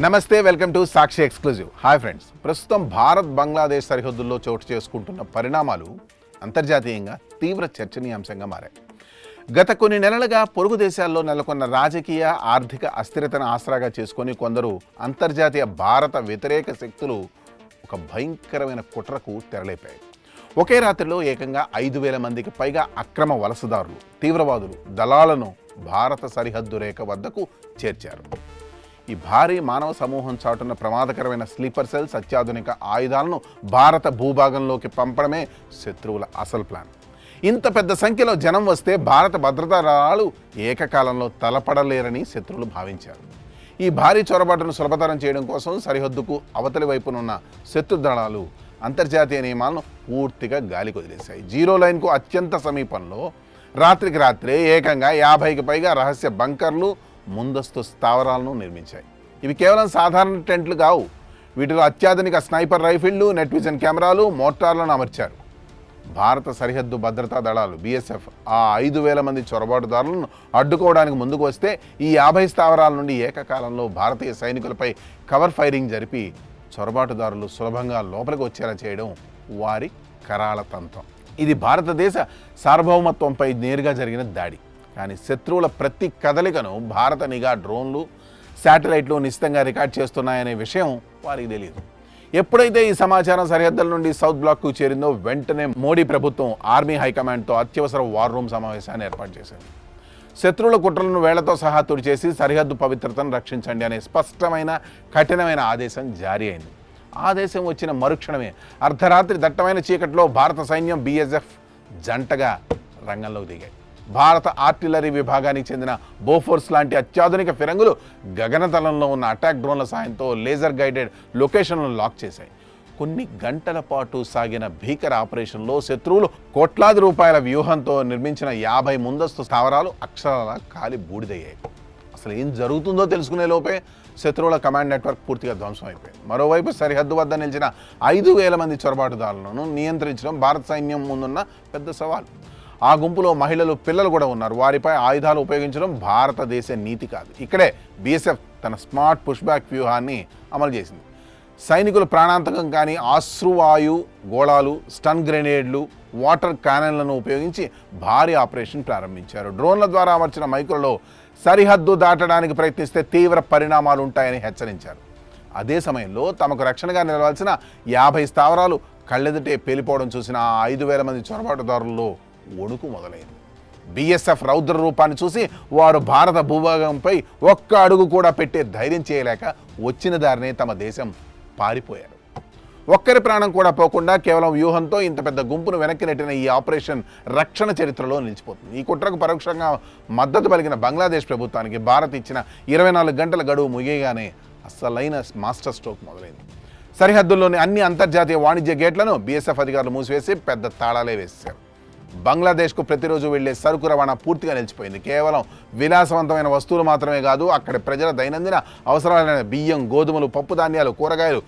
నమస్తే, welcome to Sakshi exclusive. Hi friends, ప్రస్తుతం భారత్ బంగ్లాదేశ్ సరిహద్దుల్లో చోటు చేసుకుంటున్న పరిణామాలు అంతర్జాతీయంగా తీవ్ర చర్చనీయాంశంగా మారాయి. గత కొన్ని నెలలుగా పొరుగు దేశాల్లో నెలకొన్న రాజకీయ ఆర్థిక అస్థిరతను ఆసరాగా చేసుకొని కొందరు అంతర్జాతీయ భారత వ్యతిరేక శక్తులు ఒక భయంకరమైన కుట్రకు తెరలేపాయి. ఒకే రాత్రిలో ఏకంగా 5,000 మందికి పైగా అక్రమ వలసదారులు, తీవ్రవాదులు, దళాలను భారత సరిహద్దు రేఖ వద్దకు చేర్చారు. ఈ భారీ మానవ సమూహం చాటున్న ప్రమాదకరమైన స్లీపర్ సెల్స్, అత్యాధునిక ఆయుధాలను భారత భూభాగంలోకి పంపడమే శత్రువుల అసలు ప్లాన్. ఇంత పెద్ద సంఖ్యలో జనం వస్తే భారత భద్రతా దళాలు ఏకకాలంలో తలపడలేరని శత్రువులు భావించారు. ఈ భారీ చొరబాటును సులభతరం చేయడం కోసం సరిహద్దుకు అవతలి వైపునున్న శత్రు దళాలు అంతర్జాతీయ నియమాలను పూర్తిగా గాలికి వదిలేశాయి. జీరో లైన్కు అత్యంత సమీపంలో రాత్రికి రాత్రే ఏకంగా 50కి పైగా రహస్య బంకర్లు, ముందస్తు స్థావరాలను నిర్మించాయి. ఇవి కేవలం సాధారణ టెంట్లు కావు. వీటిలో అత్యాధునిక స్నైపర్ రైఫిళ్లు, నెట్ విజన్ కెమెరాలు, మోటార్లను అమర్చారు. భారత సరిహద్దు భద్రతా దళాలు BSF ఆ 5,000 మంది చొరబాటుదారులను అడ్డుకోవడానికి ముందుకు వస్తే ఈ 50 స్థావరాల నుండి ఏకకాలంలో భారతీయ సైనికులపై కవర్ ఫైరింగ్ జరిపి చొరబాటుదారులు సులభంగా లోపలికి వచ్చేలా చేయడం వారి కరాళ తంత్రం. ఇది భారతదేశ సార్వభౌమత్వంపై నేరుగా జరిగిన దాడి. కానీ శత్రువుల ప్రతి కదలికను భారత నిఘా డ్రోన్లు, శాటిలైట్లు నిశ్చితంగా రికార్డ్ చేస్తున్నాయనే విషయం వారికి తెలియదు. ఎప్పుడైతే ఈ సమాచారం సరిహద్దుల నుండి సౌత్ బ్లాక్కు చేరిందో వెంటనే మోడీ ప్రభుత్వం ఆర్మీ హైకమాండ్తో అత్యవసర వార్ రూమ్ సమావేశాన్ని ఏర్పాటు చేసింది. శత్రువుల కుట్రలను వేళ్లతో సహా తుడిచేసి సరిహద్దు పవిత్రతను రక్షించండి అనే స్పష్టమైన, కఠినమైన ఆదేశం జారీ అయింది. ఆదేశం వచ్చిన మరుక్షణమే అర్ధరాత్రి దట్టమైన చీకట్లో భారత సైన్యం, BSF జంటగా రంగంలోకి దిగాయి. భారత ఆర్టిలరీ విభాగానికి చెందిన బోఫోర్స్ లాంటి అత్యాధునిక ఫిరంగులు గగనతలంలో ఉన్న అటాక్ డ్రోన్ల సాయంతో లేజర్ గైడెడ్ లొకేషన్లను లాక్ చేశాయి. కొన్ని గంటల పాటు సాగిన భీకర ఆపరేషన్లో శత్రువులు కోట్లాది రూపాయల వ్యూహంతో నిర్మించిన 50 ముందస్తు స్థావరాలు అక్షరాల కాలి బూడిదయ్యాయి. అసలు ఏం జరుగుతుందో తెలుసుకునే లోపే శత్రువుల కమాండ్ నెట్వర్క్ పూర్తిగా ధ్వంసం అయిపోయింది. మరోవైపు సరిహద్దు వద్ద నిలిచిన 5,000 మంది చొరబాటుదారులను నియంత్రించడం భారత సైన్యం ముందున్న పెద్ద సవాల్. ఆ గుంపులో మహిళలు, పిల్లలు కూడా ఉన్నారు. వారిపై ఆయుధాలు ఉపయోగించడం భారతదేశ నీతి కాదు. ఇక్కడే BSF తన స్మార్ట్ పుష్బ్యాక్ వ్యూహాన్ని అమలు చేసింది. సైనికులు ప్రాణాంతకం కానీ అశ్రువాయు గోళాలు, స్టన్ గ్రెనేడ్లు, వాటర్ క్యానన్లను ఉపయోగించి భారీ ఆపరేషన్ ప్రారంభించారు. డ్రోన్ల ద్వారా అమర్చిన మైకులలో సరిహద్దు దాటడానికి ప్రయత్నిస్తే తీవ్ర పరిణామాలు ఉంటాయని హెచ్చరించారు. అదే సమయంలో తమకు రక్షణగా నిలవాల్సిన 50 స్థావరాలు కళ్ళెదుటే పేలిపోవడం చూసిన 5,000 మంది చొరబాటుదారుల్లో వణుకు మొదలైంది. BSF రౌద్ర రూపాన్ని చూసి వారు భారత భూభాగంపై ఒక్క అడుగు కూడా పెట్టే ధైర్యం చేయలేక వచ్చిన దారినే తమ దేశం పారిపోయారు. ఒక్కరి ప్రాణం కూడా పోకుండా కేవలం వ్యూహంతో ఇంత పెద్ద గుంపును వెనక్కి నెట్టిన ఈ ఆపరేషన్ రక్షణ చరిత్రలో నిలిచిపోతుంది. ఈ కుట్రకు పరోక్షంగా మద్దతు పలికిన బంగ్లాదేశ్ ప్రభుత్వానికి భారత్ ఇచ్చిన 24 గంటల గడువు ముగియగానే అసలైన మాస్టర్ స్ట్రోక్ మొదలైంది. సరిహద్దుల్లోని అన్ని అంతర్జాతీయ వాణిజ్య గేట్లను BSF అధికారులు మూసివేసి పెద్ద తాళాలే వేశారు. బంగ్లాదేశ్కు ప్రతిరోజు వెళ్లే సరుకు రవాణా పూర్తిగా నిలిచిపోయింది. కేవలం విలాసవంతమైన వస్తువులు మాత్రమే కాదు, అక్కడి ప్రజల దైనందిన అవసరాలైన బియ్యం, గోధుమలు, పప్పు ధాన్యాలు, కూరగాయలు,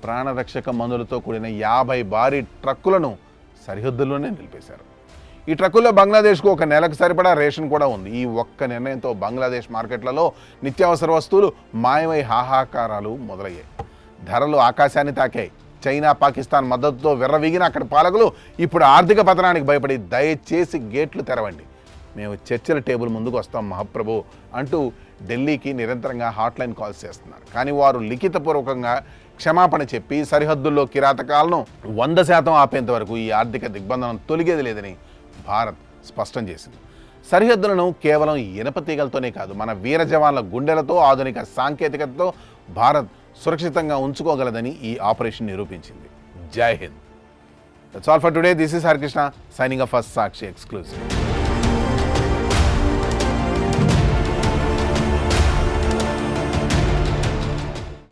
ప్రాణరక్షక మందులతో కూడిన 50 భారీ ట్రక్కులను సరిహద్దుల్లోనే నిలిపేశారు. ఈ ట్రక్కుల్లో బంగ్లాదేశ్కు ఒక నెలకు సరిపడా రేషన్ కూడా ఉంది. ఈ ఒక్క నిర్ణయంతో బంగ్లాదేశ్ మార్కెట్లలో నిత్యావసర వస్తువులు మాయమై హాహాకారాలు మొదలయ్యాయి. ధరలు ఆకాశాన్ని తాకాయి. చైనా, పాకిస్తాన్ మద్దతుతో విర్రవీగిన అక్కడి పాలకులు ఇప్పుడు ఆర్థిక పతనానికి భయపడి దయచేసి గేట్లు తెరవండి, మేము చర్చల టేబుల్ ముందుకు వస్తాం మహాప్రభు అంటూ ఢిల్లీకి నిరంతరంగా హాట్లైన్ కాల్స్ చేస్తున్నారు. కానీ వారు లిఖితపూర్వకంగా క్షమాపణ చెప్పి సరిహద్దుల్లో కిరాతకాలను 100% ఆపేంత వరకు ఈ ఆర్థిక దిగ్బంధనం తొలగేది లేదని భారత్ స్పష్టం చేసింది. సరిహద్దులను కేవలం ఇనప తీగలతోనే కాదు, మన వీర జవాన్ల గుండెలతో, ఆధునిక సాంకేతికతతో భారత్ సురక్షితంగా ఉంచుకోగలదని ఈ ఆపరేషన్ నిరూపించింది. జై Hind. That's all for today. This is Harikrishna signing off for Sakshi exclusive.